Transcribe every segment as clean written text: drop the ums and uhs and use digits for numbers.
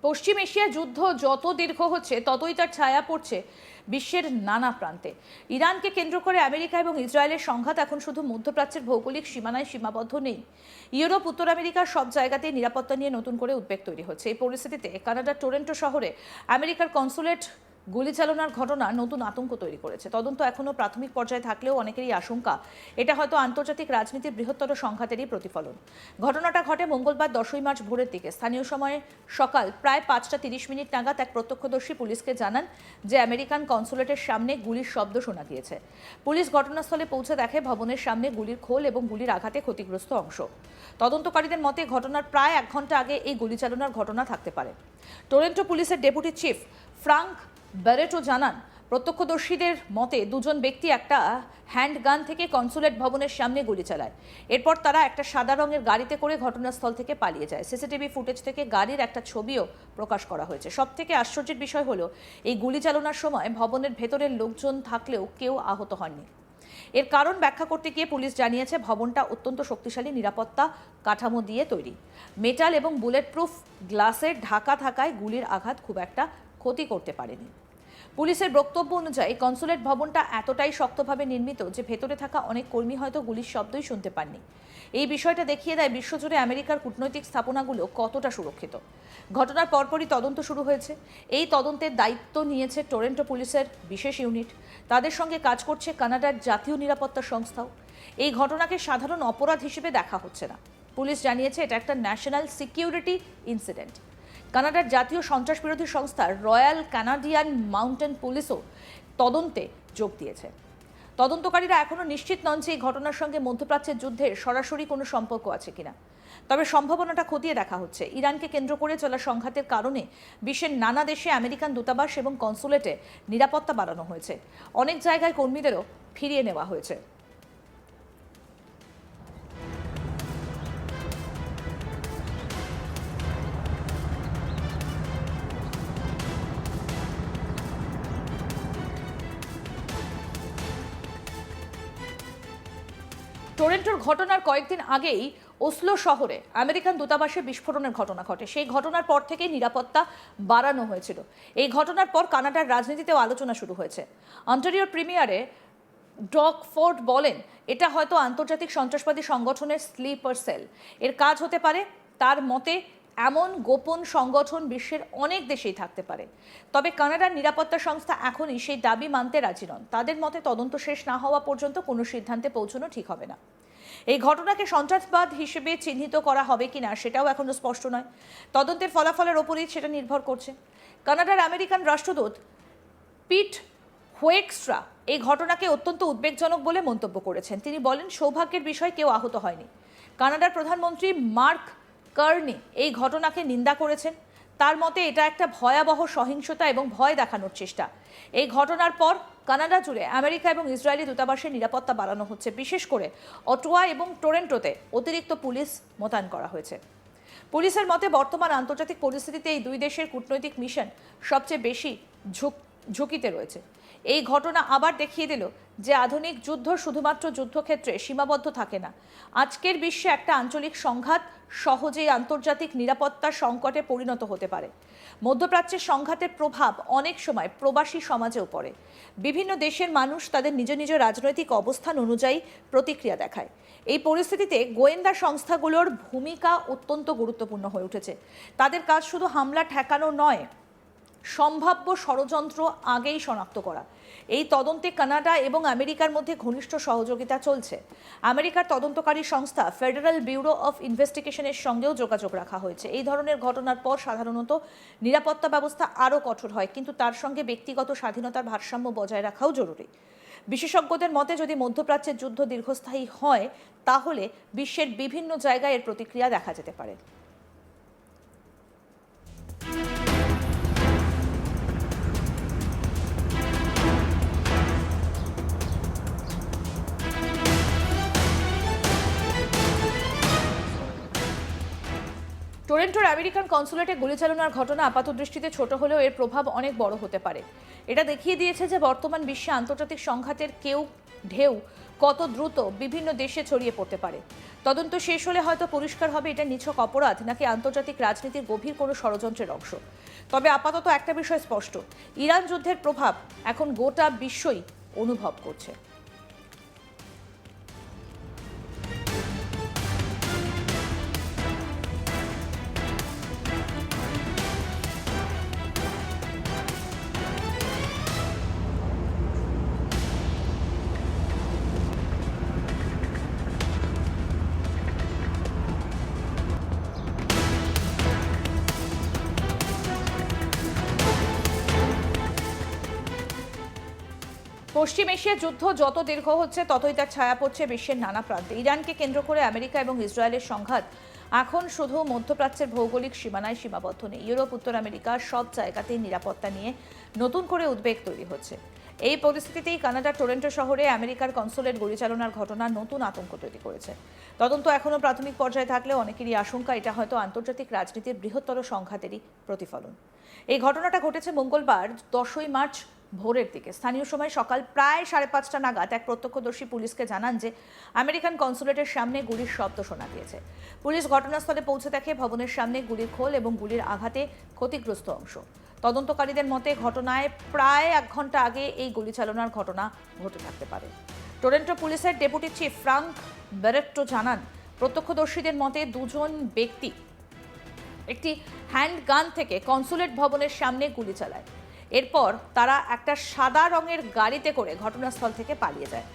পশ্চিম Asia যুদ্ধ যত দীর্ঘ হচ্ছে ততই তার ছায়া পড়ছে বিশ্বের নানা প্রান্তে। ইরানকে কেন্দ্র করে আমেরিকা এবং ইসরায়েলের সংঘাত এখন শুধু মধ্যপ্রাচ্যের ভৌগোলিক সীমানায় সীমাবদ্ধ নেই। ইউরোপ, উত্তর আমেরিকার সব জায়গাতেই নিরাপত্তা নিয়ে নতুন করে উদ্বেগ তৈরি হচ্ছে। এই পরিস্থিতিতে কানাডার টরন্টো শহরে আমেরিকার কনসুলেট গুলি চালনার ঘটনা নতুন আতঙ্ক তৈরি করেছে। তদন্ত এখনো প্রাথমিক পর্যায়ে থাকলেও অনেকেরই আশঙ্কা এটা হয়তো আন্তর্জাতিক রাজনীতির বৃহত্তর সংঘাতেরই প্রতিফলন। ঘটনাটা ঘটে মঙ্গলবার 10ই মার্চ ভোরের দিকে। স্থানীয় সময়ে সকাল প্রায় 5টা 30 মিনিট নাগাদ এক প্রত্যক্ষদর্শী পুলিশকে জানান যে আমেরিকান কনসুলেটের সামনে গুলির শব্দ শোনা গিয়েছে। পুলিশ ঘটনাস্থলে পৌঁছে দেখে ভবনের সামনে গুলির খোল এবং গুলির আঘাতে ক্ষতিগ্রস্ত অংশ। তদন্তকারীদের মতে ঘটনার প্রায় 1 ঘন্টা আগে এই গুলি চালনার ঘটনা থাকতে পারে। টরন্টো পুলিশের ডেপুটি চিফ ফ্রাঙ্ক ব্যারেটো জানান, প্রত্যক্ষদর্শীদের মতে দুজন ব্যক্তি একটা হ্যান্ডগান থেকে কনসুলেট ভবনের সামনে গুলি চালায়। এরপর তারা একটা সাদা রঙের গাড়িতে করে ঘটনাস্থল থেকে পালিয়ে যায়। সিসিটিভি ফুটেজ থেকে গাড়ির একটা ছবিও প্রকাশ করা হয়েছে। সবথেকে আশ্চর্যের বিষয় হলো এই গুলি চালনার সময় ভবনের ভেতরের লোকজন থাকলেও কেউ আহত হননি। এর কারণ ব্যাখ্যা করতে গিয়ে পুলিশ জানিয়েছে ভবনটা অত্যন্ত শক্তিশালী নিরাপত্তা কাঠামো দিয়ে তৈরি। মেটাল এবং বুলেট প্রুফ গ্লাসের ঢাকা থাকায় গুলির আঘাত খুব একটা ক্ষতি করতে পারেনি। পুলিশের বক্তব্য অনুযায়ী কনসুলেট ভবনটা এতটাই শক্তভাবে নির্মিত যে ভেতরে থাকা অনেক কর্মী হয়তো গুলির শব্দই শুনতে পাননি। এই বিষয়টা দেখিয়ে দেয় বিশ্বজুড়ে আমেরিকার কূটনৈতিক স্থাপনাগুলো কতটা সুরক্ষিত। ঘটনার পরপরই তদন্ত শুরু হয়েছে। এই তদন্তের দায়িত্ব নিয়েছে টরন্টো পুলিশের বিশেষ ইউনিট। তাদের সঙ্গে কাজ করছে কানাডার জাতীয় নিরাপত্তা সংস্থাও। এই ঘটনাকে সাধারণ অপরাধ হিসেবে দেখা হচ্ছে না। পুলিশ জানিয়েছে এটা একটা ন্যাশনাল সিকিউরিটি ইনসিডেন্ট। কানাডার জাতীয় সন্ত্রাস বিরোধী সংস্থা রয়্যাল কানাডিয়ান মাউন্টেন পুলিশও তদন্তে যোগ দিয়েছে। তদন্তকারীরা এখনও নিশ্চিত নন যে এই ঘটনার সঙ্গে মধ্যপ্রাচ্যের যুদ্ধের সরাসরি কোনো সম্পর্ক আছে কিনা। তবে সম্ভাবনাটা খতিয়ে দেখা হচ্ছে। ইরানকে কেন্দ্র করে চলা সংঘাতের কারণে বিশ্বের নানা দেশে আমেরিকান দূতাবাস এবং কনসুলেটে নিরাপত্তা বাড়ানো হয়েছে। অনেক জায়গায় কর্মীদেরও ফিরিয়ে নেওয়া হয়েছে। টরন্টোর ঘটনার কয়েকদিন আগেই ওসলো শহরে আমেরিকান দূতাবাসে বিস্ফোরণের ঘটনা ঘটে। সেই ঘটনার পর থেকেই নিরাপত্তা বাড়ানো হয়েছিল। এই ঘটনার পর কানাডার রাজনীতিতেও আলোচনা শুরু হয়েছে। অন্টারিওর প্রিমিয়ারে ডগ ফোর্ড বলেন, এটা হয়তো আন্তর্জাতিক সন্ত্রাসবাদী সংগঠনের স্লিপার সেল। এর কাজ হতে পারে। তার মতে এমন গোপন সংগঠন বিশ্বের অনেক দেশেই থাকতে পারে। তবে কানাডার নিরাপত্তা সংস্থা এখনই সেই দাবি মানতে রাজি নন। তাদের মতে তদন্ত শেষ না হওয়া পর্যন্ত কোনো সিদ্ধান্তে পৌঁছানো ঠিক হবে না। এই ঘটনাকে সন্ত্রাসবাদ হিসেবে চিহ্নিত করা হবে কিনা সেটাও এখনো স্পষ্ট নয়। তদন্তের ফলাফলের ওপরই সেটা নির্ভর করছে। কানাডার আমেরিকান রাষ্ট্রদূত পিট হোয়েকস্ট্রা এই ঘটনাকে অত্যন্ত উদ্বেগজনক বলে মন্তব্য করেছেন। তিনি বলেন, সৌভাগ্যের বিষয় কেউ আহত হয়নি। কানাডার প্রধানমন্ত্রী মার্ক কার্নি এই ঘটনাকে নিন্দা করেছেন। তার মতে এটা একটা ভয়াবহ সহিংসতা এবং ভয় দেখানোর চেষ্টা। এই ঘটনার পর কানাডা জুড়ে আমেরিকা এবং ইসরায়েলি দূতাবাসের নিরাপত্তা বাড়ানো হচ্ছে। বিশেষ করে অটোয়া এবং টরন্টোতে অতিরিক্ত পুলিশ মোতায়েন করা হয়েছে। পুলিশের মতে বর্তমান আন্তর্জাতিক পরিস্থিতিতে এই দুই দেশের কূটনৈতিক মিশন সবচেয়ে বেশি ঝুঁকিতে রয়েছে। এই ঘটনা আবার দেখিয়ে দিল যে আধুনিক যুদ্ধ শুধুমাত্র যুদ্ধক্ষেত্রে সীমাবদ্ধ থাকে না। আজকের বিশ্বে একটা আঞ্চলিক সংঘাত সহজেই আন্তর্জাতিক নিরাপত্তার সংকটে পরিণত হতে পারে। মধ্যপ্রাচ্যের সংঘাতের প্রভাব অনেক সময় প্রবাসী সমাজেও পড়ে। বিভিন্ন দেশের মানুষ তাদের নিজ নিজ রাজনৈতিক অবস্থান অনুযায়ী প্রতিক্রিয়া দেখায়। এই পরিস্থিতিতে গোয়েন্দা সংস্থাগুলোর ভূমিকা অত্যন্ত গুরুত্বপূর্ণ হয়ে উঠেছে। তাদের কাজ শুধু হামলা ঠেকানো নয়, সম্ভাব্য ষড়যন্ত্র আগেই শনাক্ত করা। এই তদন্তে কানাডা এবং আমেরিকার মধ্যে ঘনিষ্ঠ সহযোগিতা চলছে। আমেরিকার তদন্তকারী সংস্থা ফেডারেল ব্যুরো অফ ইনভেস্টিগেশনের সঙ্গেও যোগাযোগ রাখা হয়েছে। এই ধরনের ঘটনার পর সাধারণত নিরাপত্তা ব্যবস্থা আরও কঠোর হয়, কিন্তু তার সঙ্গে ব্যক্তিগত স্বাধীনতার ভারসাম্য বজায় রাখাও জরুরি। বিশেষজ্ঞদের মতে যদি মধ্যপ্রাচ্যের যুদ্ধ দীর্ঘস্থায়ী হয় তাহলে বিশ্বের বিভিন্ন জায়গায় এর প্রতিক্রিয়া দেখা যেতে পারে। টরন্টোর আমেরিকান কনসুলেটে গুলি চালনার ঘটনা আপাতদৃষ্টিতে ছোট হলেও এর প্রভাব অনেক বড় হতে পারে। এটা দেখিয়ে দিয়েছে যে বর্তমান বিশ্বে আন্তর্জাতিক সংঘাতের ঢেউ কত দ্রুত বিভিন্ন দেশে ছড়িয়ে পড়তে পারে। তদন্ত শেষ হলে হয়তো পরিষ্কার হবে এটা নিছক অপরাধ নাকি আন্তর্জাতিক রাজনীতির গভীর কোনো ষড়যন্ত্রের অংশ। তবে আপাতত একটা বিষয় স্পষ্ট, ইরান যুদ্ধের প্রভাব এখন গোটা বিশ্বই অনুভব করছে। পশ্চিম এশিয়ার যুদ্ধ যত দীর্ঘ হচ্ছে ততই তার ছায়া পড়ছে বিশ্বের নানা প্রান্তে। ইরানকে কেন্দ্র করে আমেরিকা এবং ইসরায়েলের সংঘাত এখন শুধু মধ্যপ্রাচ্যের ভৌগোলিক সীমানায় সীমাবদ্ধ নেই। ইউরোপ, উত্তর আমেরিকার সব জায়গাতেই নিরাপত্তা নিয়ে নতুন করে উদ্বেগ তৈরি হচ্ছে। এই পরিস্থিতিতেই কানাডার টরেন্টো শহরে আমেরিকার কনসুলেট গুলি চালনার ঘটনা নতুন আতঙ্ক তৈরি করেছে। তদন্ত এখনও প্রাথমিক পর্যায়ে থাকলেও অনেকেরই আশঙ্কা এটা হয়তো আন্তর্জাতিক রাজনীতির বৃহত্তর সংঘাতেরই প্রতিফলন। এই ঘটনাটা ঘটেছে মঙ্গলবার 10ই মার্চ ভোরের দিকে। স্থানীয় সময় সকাল প্রায় 5:30 নাগাদ এক প্রত্যক্ষদর্শী পুলিশকে জানান যে আমেরিকান কনসুলেটের সামনে গুলির শব্দ শোনা গিয়েছে। পুলিশ ঘটনাস্থলে পৌঁছে দেখে ভবনের সামনে গুলির খোল এবং গুলির আঘাতে ক্ষতিগ্রস্ত অংশ। তদন্তকারীদের মতে ঘটনায় প্রায় 1 ঘন্টা আগে এই গুলি চালনার ঘটনা ঘটে থাকতে পারে। টরেন্টো পুলিশের ডেপুটি চিফ ফ্রাঙ্ক বেরেট্টো জানান, প্রত্যক্ষদর্শীদের মতে দুজন ব্যক্তি একটি হ্যান্ড গান থেকে কনসুলেট ভবনের সামনে গুলি চালায়। এরপর তারা একটা সাদা রঙের গাড়িতে করে ঘটনাস্থল থেকে পালিয়ে যায়।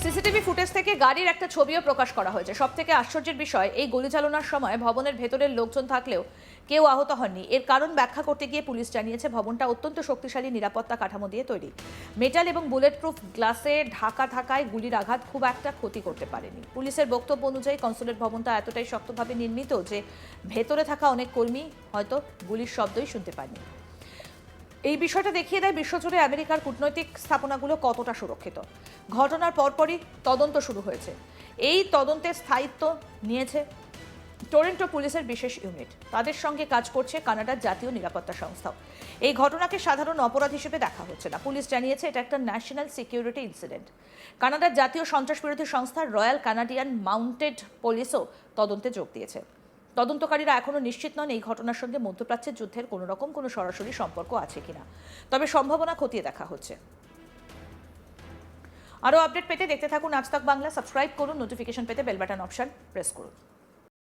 সিসিটিভি ফুটেজ থেকে গাড়ির একটা ছবিও প্রকাশ করা হয়েছে। সবথেকে আশ্চর্যের বিষয়, এই গুলি চালনার সময় ভবনের ভেতরের লোকজন থাকলেও কেউ আহত হননি। এর কারণ ব্যাখ্যা করতে গিয়ে পুলিশ জানিয়েছে, ভবনটা অত্যন্ত শক্তিশালী নিরাপত্তা কাঠামো দিয়ে তৈরি। মেটাল এবং বুলেট প্রুফ গ্লাসে ঢাকা থাকায় গুলির আঘাত খুব একটা ক্ষতি করতে পারেনি। পুলিশের বক্তব্য অনুযায়ী কনসুলেট ভবনটা এতটাই শক্তভাবে নির্মিত যে ভেতরে থাকা অনেক কর্মী হয়তো গুলির শব্দই শুনতে পাননি। এই বিষয়টা দেখিয়ে দেয় বিশ্বজুড়ে আমেরিকার কূটনৈতিক স্থাপনাগুলো কতটা সুরক্ষিত। ঘটনার পরপরই তদন্ত শুরু হয়েছে। এই তদন্তের স্থায়িত্ব নিয়েছে টরেন্টো পুলিশের বিশেষ ইউনিট। তাদের সঙ্গে কাজ করছে কানাডার জাতীয় নিরাপত্তা সংস্থাও। এই ঘটনাকে সাধারণ অপরাধ হিসেবে দেখা হচ্ছে না। পুলিশ জানিয়েছে এটা একটা ন্যাশনাল সিকিউরিটি ইনসিডেন্ট। কানাডার জাতীয় সন্ত্রাসবিরোধী সংস্থা রয়্যাল কানাডিয়ান মাউন্টেড পুলিশও তদন্তে যোগ দিয়েছে। তদন্তকারীরা এখনও নিশ্চিত নন এই ঘটনার সঙ্গে মধ্যপ্রাচ্যের যুদ্ধের কোনো রকম কোনো সরাসরি সম্পর্ক আছে কিনা, তবে সম্ভাবনা খতিয়ে দেখা হচ্ছে। আরও আপডেট পেতে দেখতে থাকুন আজ তাক বাংলা। সাবস্ক্রাইব করুন, নোটিফিকেশন পেতে বেল বাটন অপশন প্রেস করুন।